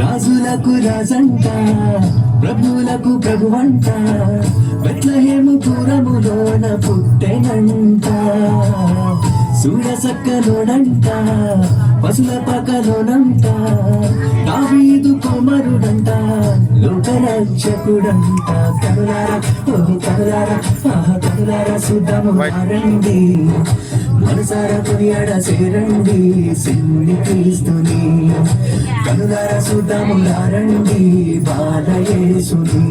రాజులకు రాజంట ప్రభువులకు ప్రభువంట బెత్లెహేము పురములోన పుట్టెనంట సూరసక్కలోనంట పశుల పకలోనంట దావీదు కుమారుడంట లోకరక్షకుడంట కనులారా ఓహో కనులారా ఆహా కనులారా సుద్దము రండి మనసారా కొనియాడ చేరండి శివుని క్రీస్తుని కనులారా సుద్దము రండి బాలయేసుని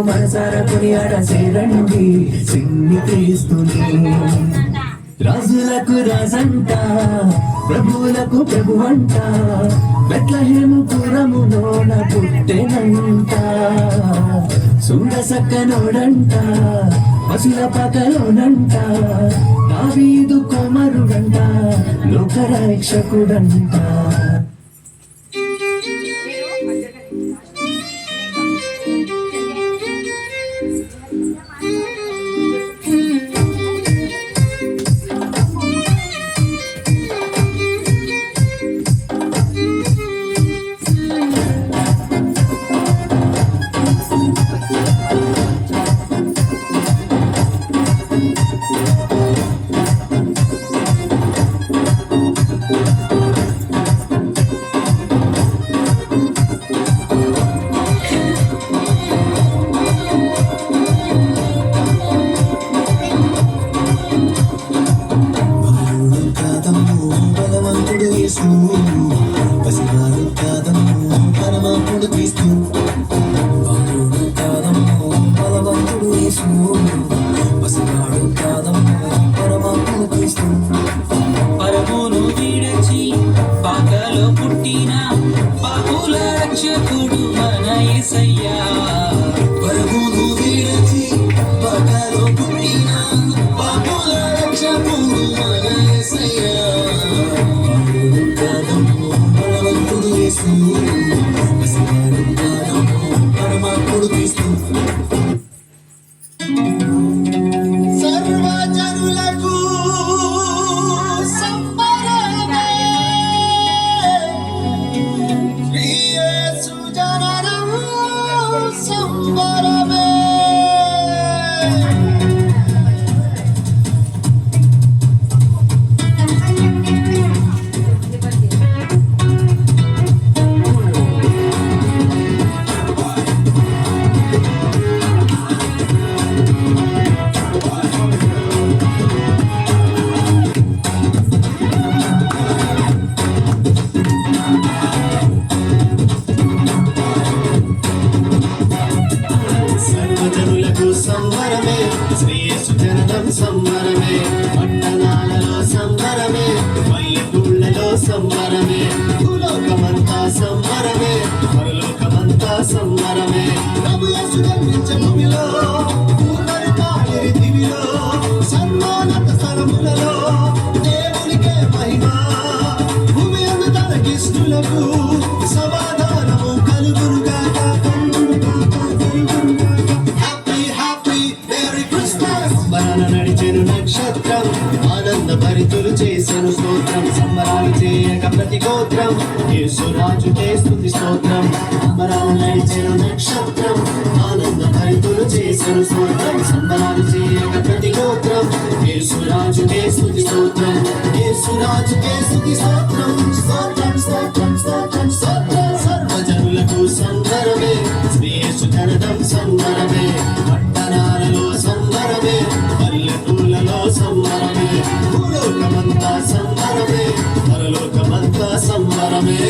మనసారా కొనియాడ చేరండి శివుని క్రీస్తుని రాజులకు రాజంట ప్రభువులకు ప్రభువంట బెత్లెహేము పురములోన పుట్టెనంట సూరసక్కనోడంట పశుల పకలోనంట దావీదు కుమారుడంట లోకరక్షకుడంట పరమును విడచి పాకలో పుట్టిన పాపుల రక్షకుడు మన యేసయ్యా పరమును విడచి పాకలో పుట్టిన పాపుల రక్షకుడు మన యేసయ్యా బలవంతుడు యేసు పరమాత్ముడు క్రీస్తు సంబరమే శ్రీయేసు జననం సంబరమే పట్టణాలలో సంబరమే పల్లెటూళ్ళలో సంబరమే భూలోకమంతా సంబరమే పరలోకమంతా సంబరమే ప్రభు యేసు జన్మించే భూమిలో పూర్ణరి కాలిరి దివిలో సర్వోన్నత స్థలములలో దేవునికే మహిమ భూమి అందు తనకిష్టులకు సమాధానము కలుగునుగాక నడిచెను నక్షత్రం ఆనంద భరితులు చేసెను స్తోత్రం సంబరాలు చేయక ప్రతి గోత్రం యేసురాజుకే స్తుతి స్తోత్రం సంబరాలు నడిచెను నక్షత్రం ఆనంద భరితులు చేసెను స్తోత్రం సంబరాలు చేయక ప్రతి గోత్రం యేసురాజుకే స్తుతి స్తోత్రం యేసురాజుకే స్తుతి స్తోత్రం స్తోత్రం స్తోత్రం స్తోత్రం స్తోత్రం సర్వజనులకు సంబరమే యేసు జననం సంబరమే పట్టణాలలో సంబరమే పల్లెటూళ్ళలో సంబరమే భూలోకమంతా సంబరమే పరలోకమంతా సంబరమే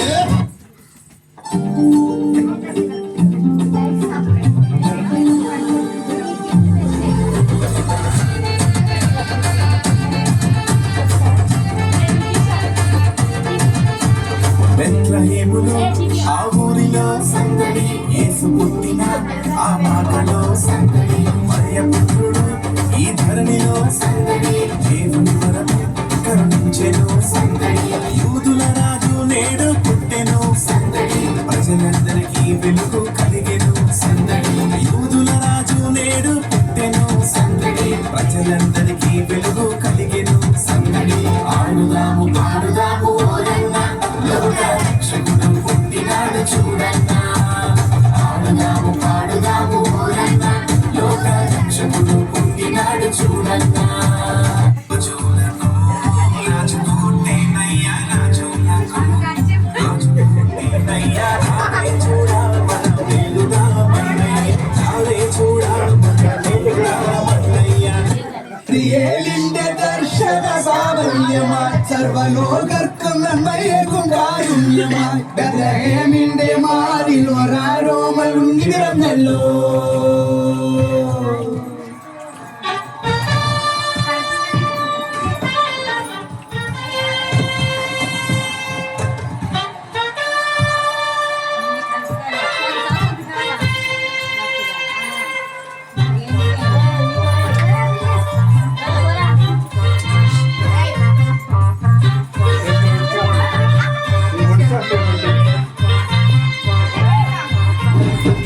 బెత్లెహేములో ఆ ఊరిలో సందడి యేసు పుట్టిన ఆ మాటలో సందడి మరియ పుత్రుడు ఈ ధరణిలో దేవుని వరము కరుణించెను యూదుల రాజు నేడు పుట్టెను ప్రజలందరికీ వెలుగు కలిగెను యూదుల రాజు నేడు పుట్టెను ప్రజలందరికీ వెలుగు కలిగెను ఆడుదాము పాడుదాము ఓరన్నా లోక రక్షకుడు పుట్టినాడు చూడన్నా ఆడుదాము పాడుదాము ఓరన్నా లోక రక్షకుడు పుట్టినాడు చూడన్నా రాజులకు రాజుకు పుట్టేనయ్యా రాజులకు రాజుకు పుట్టేనయ్యా రావే చూడమన్న వెలుగామన్నయ్య రావే చూడమన్న వెలుగామన్నయ్య പ്രിയേലിന്റെ ദർശന സാവല്യമായി സർവലോകർക്കും നന്മയേകും കാരുണ്യമായി ബെത്ലഹേമിന്റെ മാറിൽ ഒരാരോമൽ ഉണ്ണിപിറന്നല്ലോ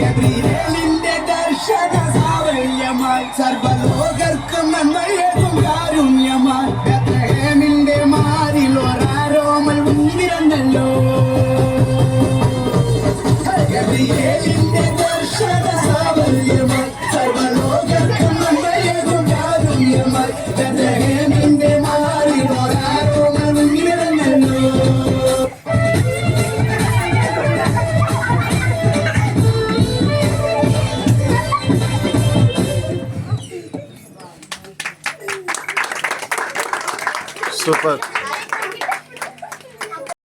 ഗബ്രിയേലിന്റെ ദർശന സാവല്യമായി സർവലോകർക്കും നന്മയേകും കാരുണ്യമായി ബെത്ലഹേമിന്റെ മാറിൽ ഒരാരോമൽ ഉണ്ണിപിറന്നല്ലോ ഗബ്രിയേലിന്റെ ദർശന സാവല്യമായി സർവലോകർക്കും നന്മയേകും കാരുണ്യമായി ബെത്ലഹേമിന്റെ മാറിൽ ഒരാരോമൽ ഉണ്ണിപിറന്നല്ലോ సూపర్.